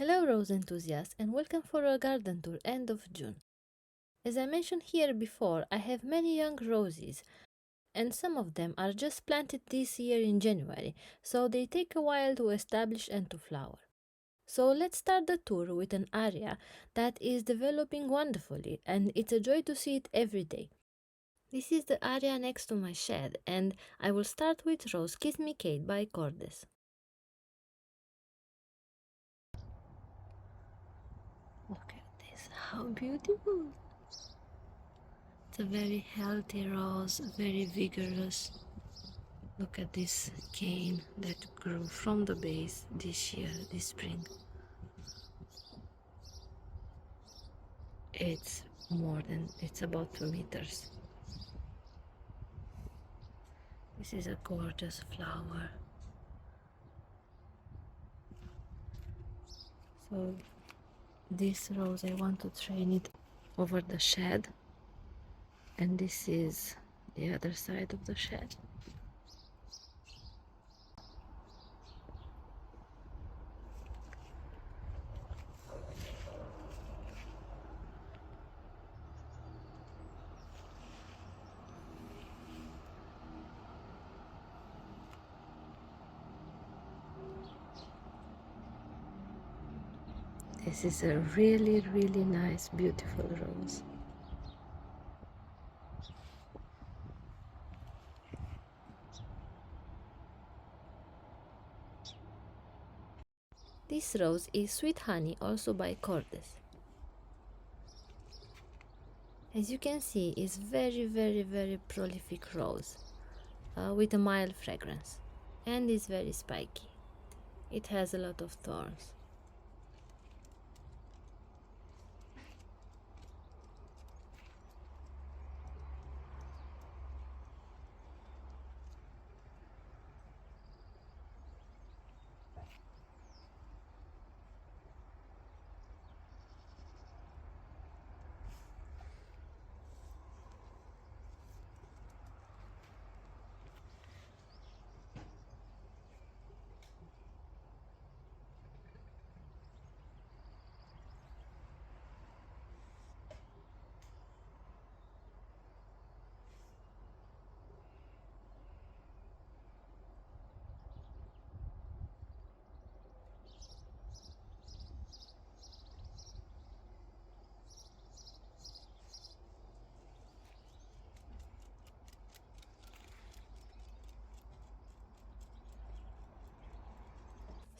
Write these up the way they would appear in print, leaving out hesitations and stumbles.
Hello rose enthusiasts and welcome for a garden tour end of June. As I mentioned here before, I have many young roses and some of them are just planted this year in January, so they take a while to establish and to flower. So let's start the tour with an area that is developing wonderfully and it's a joy to see it every day. This is the area next to my shed and I will start with Rose Kiss Me Kate by Cordes. Look at this, how beautiful! It's a very healthy rose, very vigorous. Look at this cane that grew from the base this year, this spring. It's about 2 meters. This is a gorgeous flower. So this rose I want to train it over the shed, and this is the other side of the shed. This is a really nice, beautiful rose. This rose is Sweet Honey, also by Cordes. As you can see, it's very prolific rose with a mild fragrance, and is very spiky. It has a lot of thorns.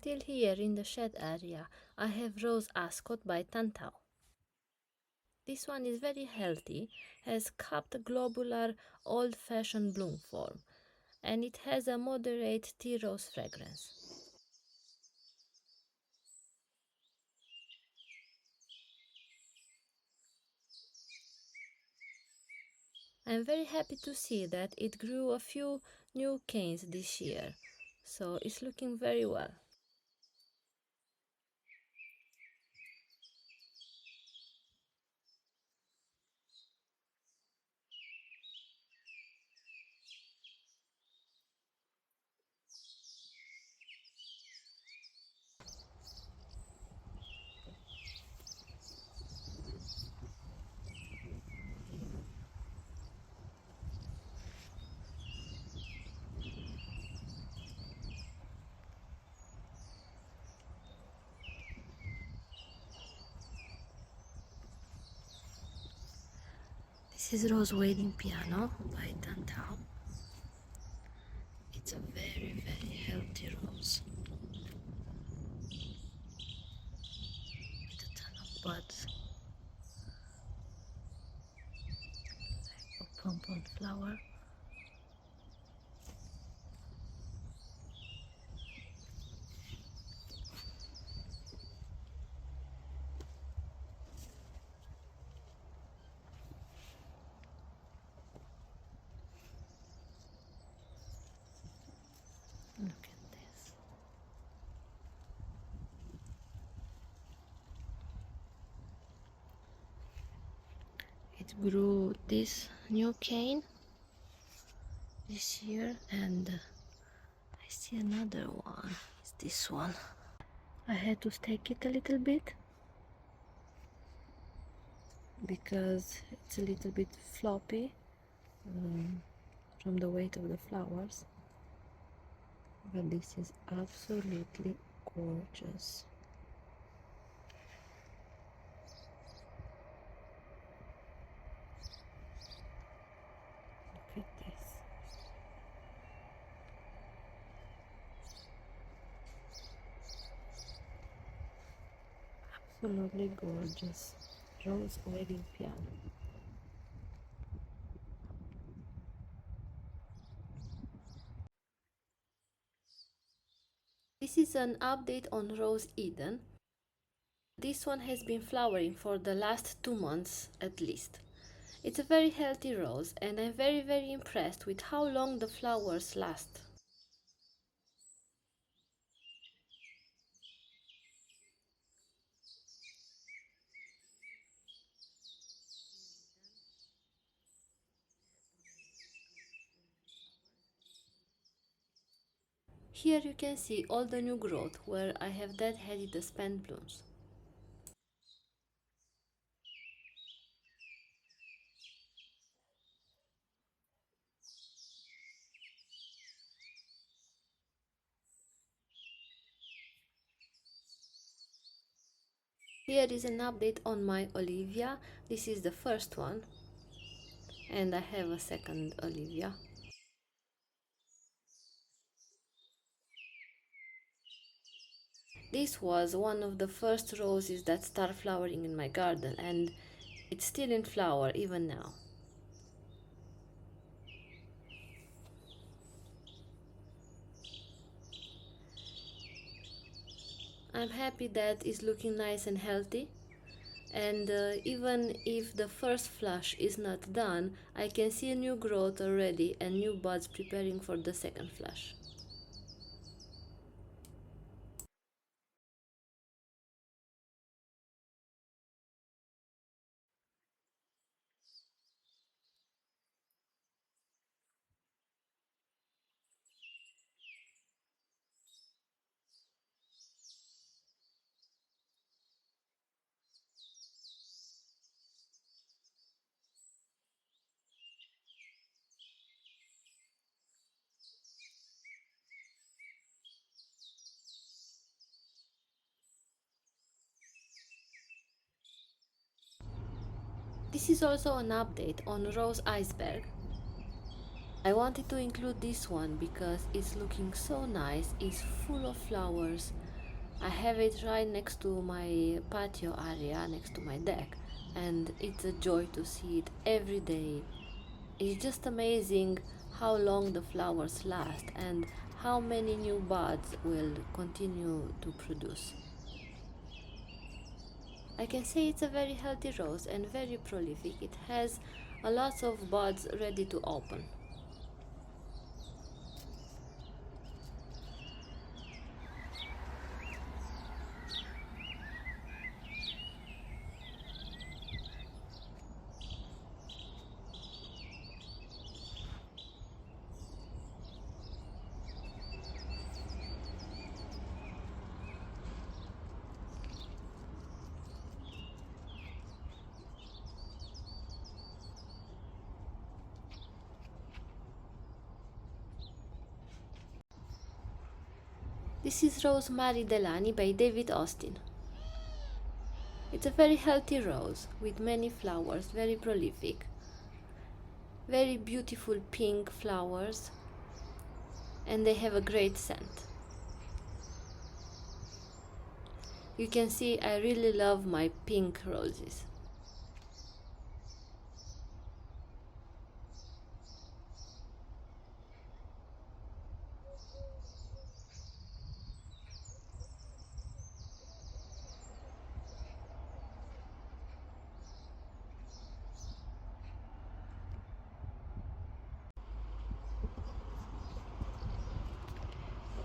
Still here in the shed area, I have Rose Ascot by Tantau. This one is very healthy, has cupped globular old-fashioned bloom form, and it has a moderate tea rose fragrance. I am very happy to see that it grew a few new canes this year, so it's looking very well. This is Rose Wedding Piano by Tantau. It's a very healthy rose with a ton of buds, like a pompon flower. Look at this. It grew this new cane this year, and I see another one. It's this one. I had to stake it a little bit because it's a little bit floppy from the weight of the flowers, but this is absolutely gorgeous. Look at this. Absolutely gorgeous. Rose wedding piano. This is an update on Rose Eden. This one has been flowering for the last 2 months at least. It's a very healthy rose and I'm very impressed with how long the flowers last. Here you can see all the new growth where I have deadheaded the spent blooms. Here is an update on my Olivia. This is the first one and I have a second Olivia. This was one of the first roses that start flowering in my garden and it's still in flower even now. I'm happy that it's looking nice and healthy, and even if the first flush is not done, I can see a new growth already and new buds preparing for the second flush. This is also an update on Rose Iceberg. I wanted to include this one because it's looking so nice, it's full of flowers. I have it right next to my patio area, next to my deck, and it's a joy to see it every day. It's just amazing how long the flowers last and how many new buds will continue to produce. I can say it's a very healthy rose and very prolific. It has a lot of buds ready to open. This is Rosemary Delany by David Austin. It's a very healthy rose with many flowers, very prolific, very beautiful pink flowers, and they have a great scent. You can see I really love my pink roses.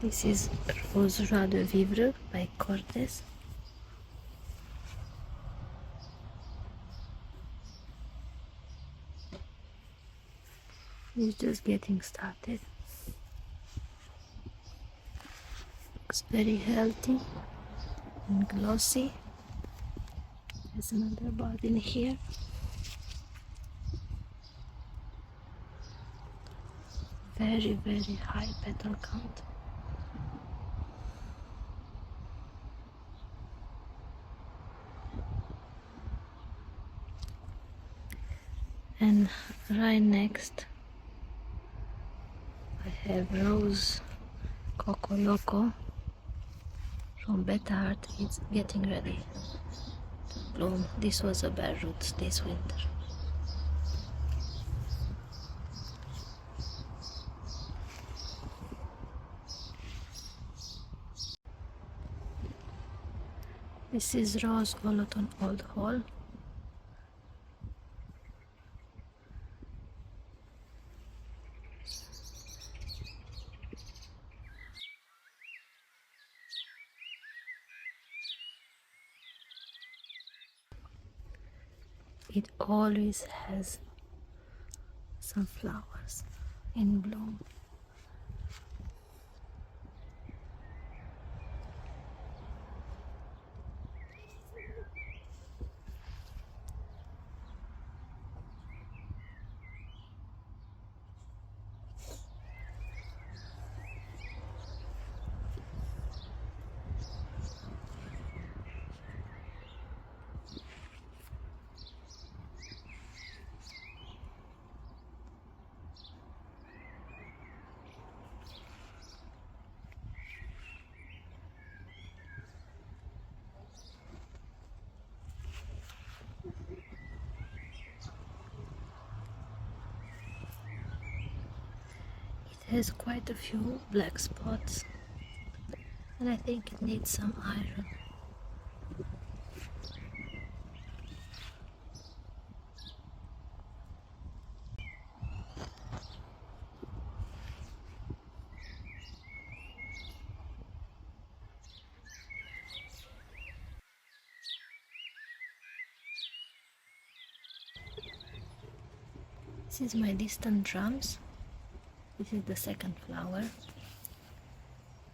This is Joie de Vivre by Cortez. It's just getting started. Looks very healthy. and glossy. There's another bud in here. Very, very high petal count. And right next I have Rose Koko Loko from Beta Art. It's getting ready to bloom. This was a bare roots this winter. This is Rose Wollerton Old Hall. It always has some flowers in bloom. It has quite a few black spots, and I think it needs some iron. This is my distant drums. This is the second flower.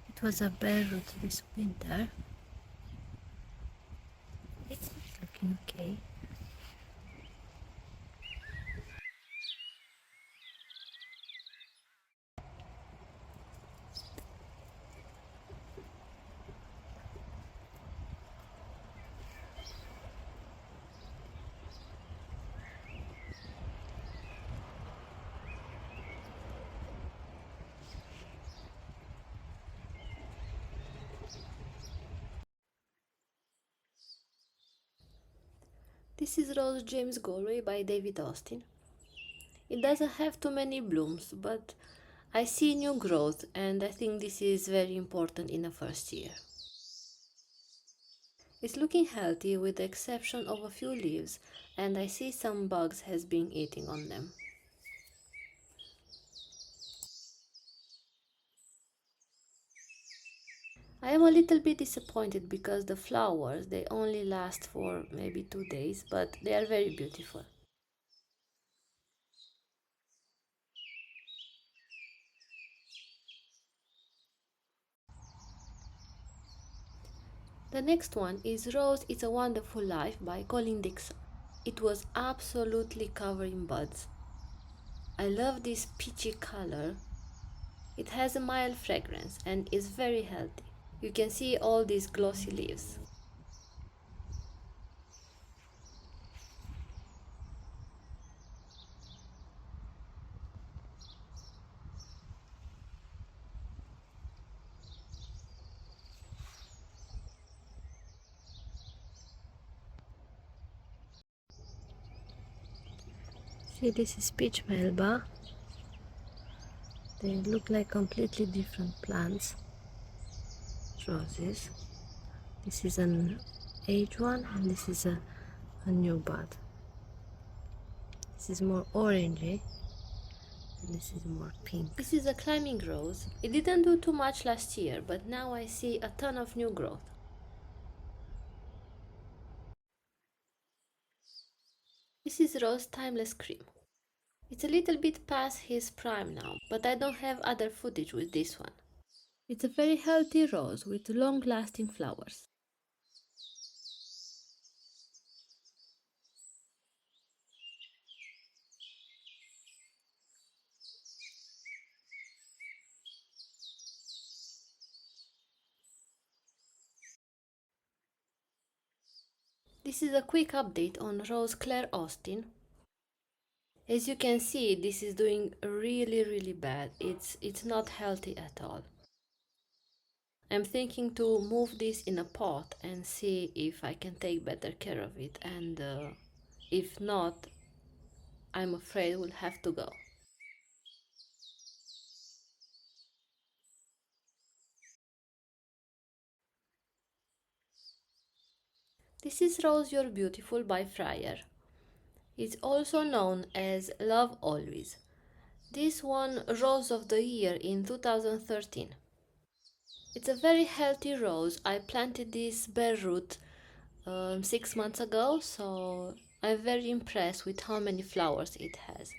It was a bare root this winter. It's looking okay. This is Rose James Galway by David Austin. It doesn't have too many blooms, but I see new growth, and I think this is very important in the first year. It's looking healthy with the exception of a few leaves, and I see some bugs has been eating on them. I am a little bit disappointed because the flowers, they only last for maybe 2 days, but they are very beautiful. The next one is Rose It's a Wonderful Life by Colin Dixon. It was absolutely covered in buds. I love this peachy color. It has a mild fragrance and is very healthy. You can see all these glossy leaves. See, this is peach Melba. They look like completely different plants. Roses. This is an aged one and this is a new bud. This is more orangey and this is more pink. This is a climbing rose. It didn't do too much last year, but now I see a ton of new growth. This is Rose Timeless Cream. It's a little bit past his prime now, but I don't have other footage with this one. It's a very healthy rose with long-lasting flowers. This is a quick update on Rose Claire Austin. As you can see, this is doing really bad. It's not healthy at all. I'm thinking to move this in a pot and see if I can take better care of it, and if not, I'm afraid we'll have to go. This is Rose You're Beautiful by Fryer. It's also known as Love Always. This won Rose of the Year in 2013. It's a very healthy rose. I planted this bare root 6 months ago, so I'm very impressed with how many flowers it has.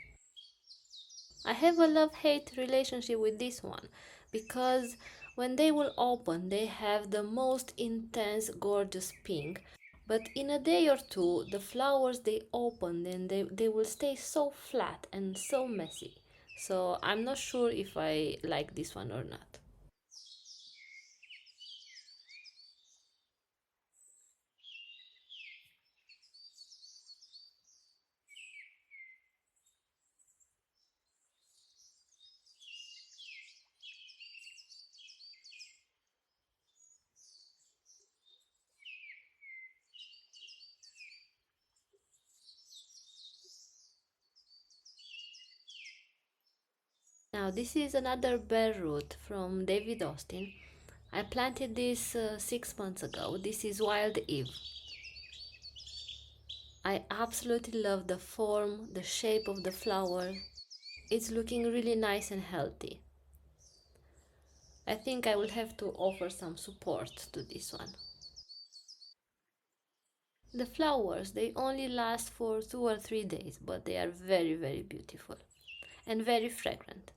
I have a love-hate relationship with this one because when they will open, they have the most intense, gorgeous pink. But in a day or two, the flowers they open, then they will stay so flat and so messy. So I'm not sure if I like this one or not. Now this is another bare root from David Austin. I planted this 6 months ago. This is WildEve. I absolutely love the form, the shape of the flower. It's looking really nice and healthy. I think I will have to offer some support to this one. The flowers, they only last for 2 or 3 days, but they are very beautiful and very fragrant.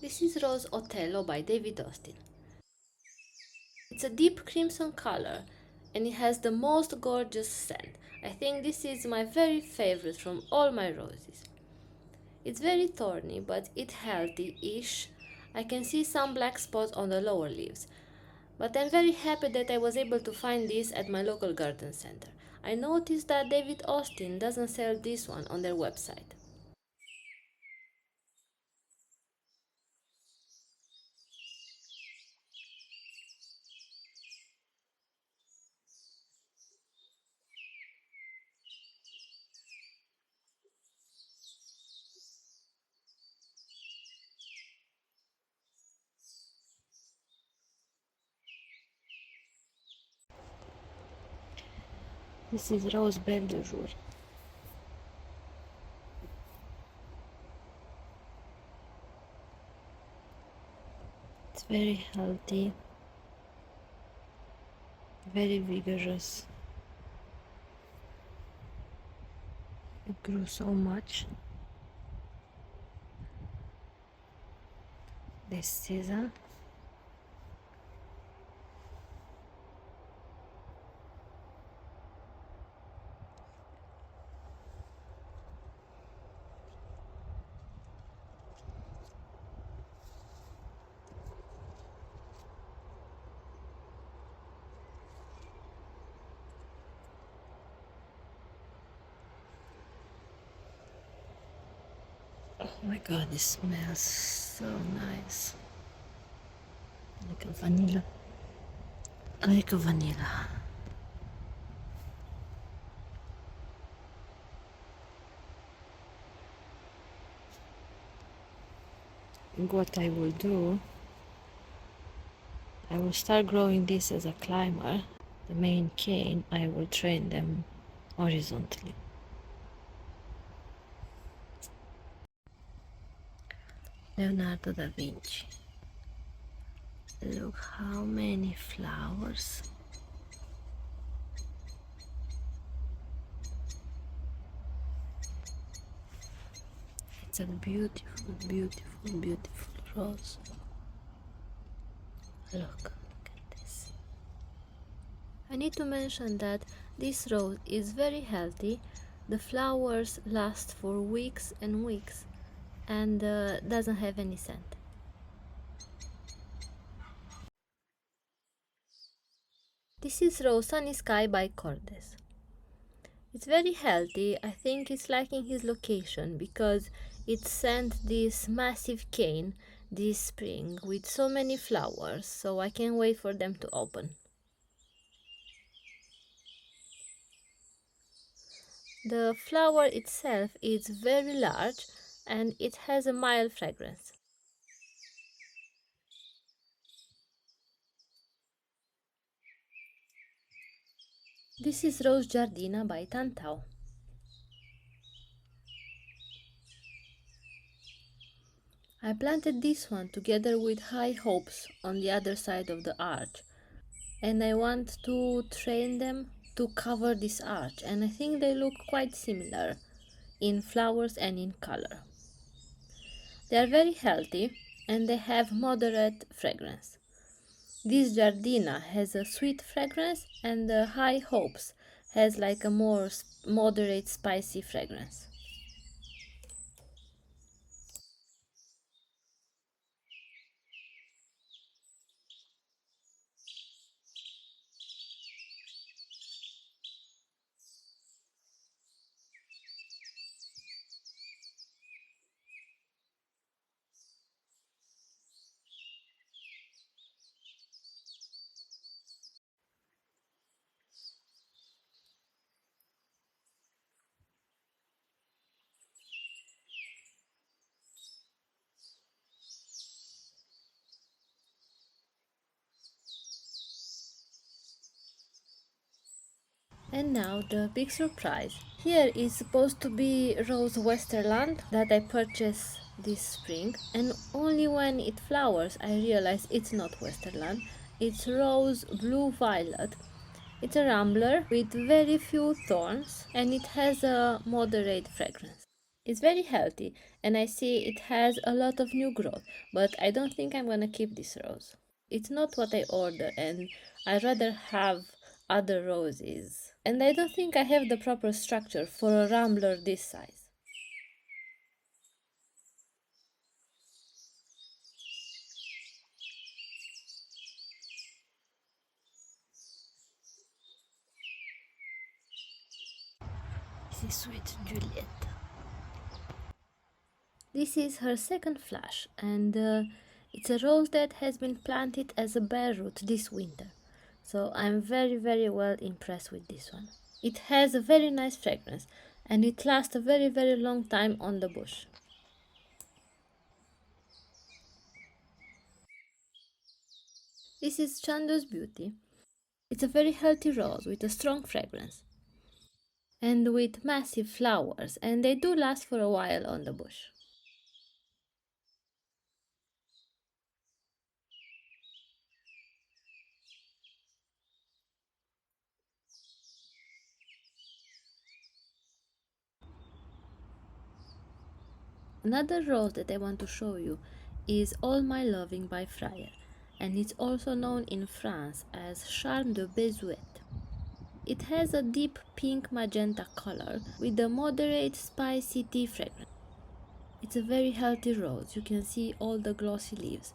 This is Rose Othello by David Austin. It's a deep crimson color and it has the most gorgeous scent. I think this is my very favorite from all my roses. It's very thorny, but it's healthy-ish. I can see some black spots on the lower leaves, but I'm very happy that I was able to find this at my local garden center. I noticed that David Austin doesn't sell this one on their website. This is Rose Belle de Jour. It's very healthy, very vigorous. It grew so much this season. Oh my god, this smells so nice. Like a vanilla. Like a vanilla. What I will do, I will start growing this as a climber. The main cane, I will train them horizontally. Leonardo Da Vinci. Look how many flowers. It's a beautiful rose. Look at this. I need to mention that this rose is very healthy. The flowers last for weeks and weeks and doesn't have any scent. This is Rose Sunny Sky by Cordes. It's very healthy. I think it's liking his location because it sent this massive cane this spring with so many flowers, so I can't wait for them to open. The flower itself is very large and it has a mild fragrance. This is Rose Giardina by Tantau. I planted this one together with high hopes on the other side of the arch, and I want to train them to cover this arch, and I think they look quite similar in flowers and in color. They are very healthy and they have moderate fragrance. This Giardina has a sweet fragrance and the High Hopes has like a more moderate spicy fragrance. And now the big surprise. Here is supposed to be Rose Westerland that I purchased this spring, and only when it flowers I realize it's not Westerland. It's Rose Blue Violet. It's a rambler with very few thorns and it has a moderate fragrance. It's very healthy and I see it has a lot of new growth, but I don't think I'm gonna keep this rose. It's not what I ordered and I'd rather have other roses. And I don't think I have the proper structure for a rambler this size. This is sweet Juliet. This is her second flash, and it's a rose that has been planted as a bare root this winter. So I'm very well impressed with this one. It has a very nice fragrance and it lasts a very long time on the bush. This is Chandos Beauty. It's a very healthy rose with a strong fragrance and with massive flowers, and they do last for a while on the bush. Another rose that I want to show you is All My Loving by Friar, and it's also known in France as Charme de Bezuette. It has a deep pink magenta color with a moderate spicy tea fragrance. It's a very healthy rose, you can see all the glossy leaves,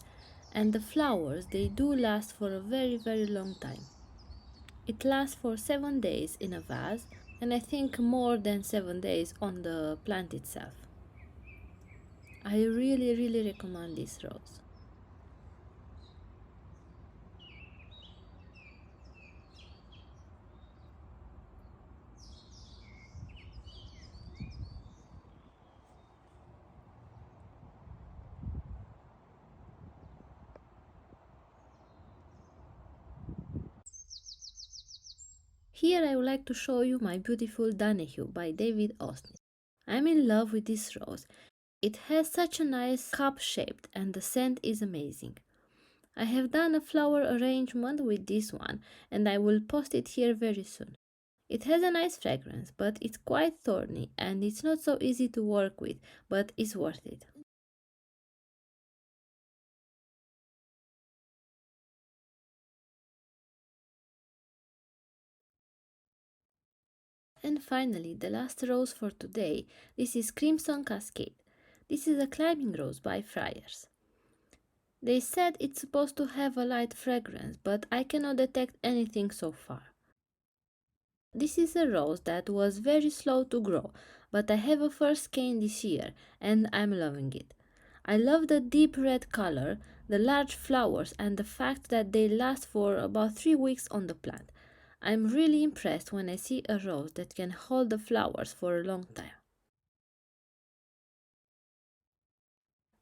and the flowers, they do last for a very long time. It lasts for 7 days in a vase, and I think more than 7 days on the plant itself. I really recommend this rose. Here I would like to show you my beautiful Dannahue by David Austin. I'm in love with this rose. It has such a nice cup shaped and the scent is amazing. I have done a flower arrangement with this one and I will post it here very soon. It has a nice fragrance, but it's quite thorny and it's not so easy to work with, but it's worth it. And finally, the last rose for today. This is Crimson Cascade. This is a climbing rose by Friars. They said it's supposed to have a light fragrance, but I cannot detect anything so far. This is a rose that was very slow to grow, but I have a first cane this year and I'm loving it. I love the deep red color, the large flowers, and the fact that they last for about 3 weeks on the plant. I'm really impressed when I see a rose that can hold the flowers for a long time.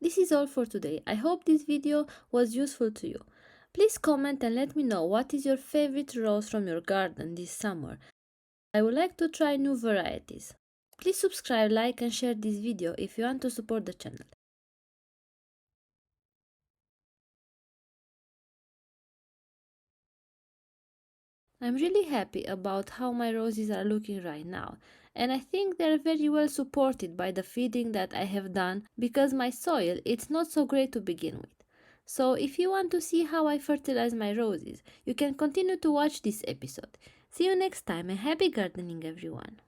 This is all for today. I hope this video was useful to you. Please comment and let me know what is your favorite rose from your garden this summer. I would like to try new varieties. Please subscribe, like and share this video if you want to support the channel. I'm really happy about how my roses are looking right now, and I think they're very well supported by the feeding that I have done because my soil it's not so great to begin with. So if you want to see how I fertilize my roses, you can continue to watch this episode. See you next time and happy gardening everyone!